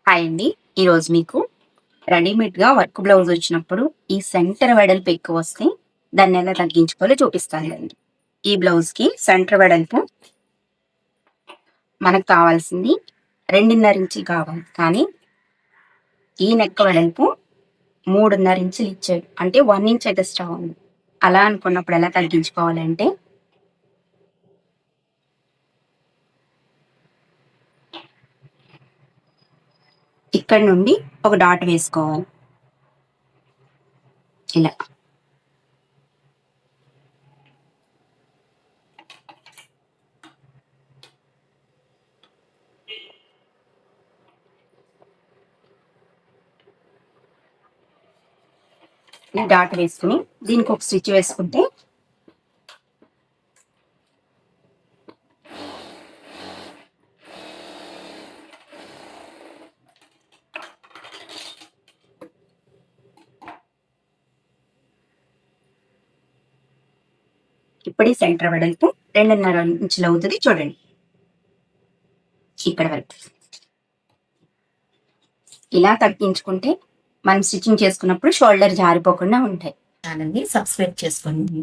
Hi అండి. ఈరోజు మీకు రెడీమేడ్‌గా వర్క్ బ్లౌజ్ వచ్చినప్పుడు ఈ సెంటర్ వెడల్పు ఎక్కువ వస్తే దాన్ని ఎలా తగ్గించుకోవాలో చూపిస్తానండి. ఈ బ్లౌజ్‌కి సెంటర్ వెడల్పు మనకు కావాల్సింది 2.5 ఇంచులు కావాలి. కానీ ఈ నెక్ వెడల్పు 3.5 ఇంచులు ఇచ్చాడు. అంటే 1 ఇంచ్ ఎగస్ట్రా ఉంది. అలా అనుకున్నప్పుడు ఎలా తగ్గించుకోవాలంటే ఇక్కడ నుండి ఒక డాట్ వేసుకోవాలి. ఇలా. ఈ డాట్ వేసుకుని దీనికి ఒక స్టిచ్ వేసుకుంటే ఇప్పుడు ఈ సెంటర్ వెడల్పు 2.5 ఇంచులు అవుతుంది చూడండి. ఇక్కడ వరకు ఇలా తగ్గించుకుంటే మనం స్టిచ్చింగ్ చేసుకున్నప్పుడు షోల్డర్ జారిపోకుండా ఉంటాయి. ఛానల్ని సబ్స్క్రైబ్ చేసుకోండి.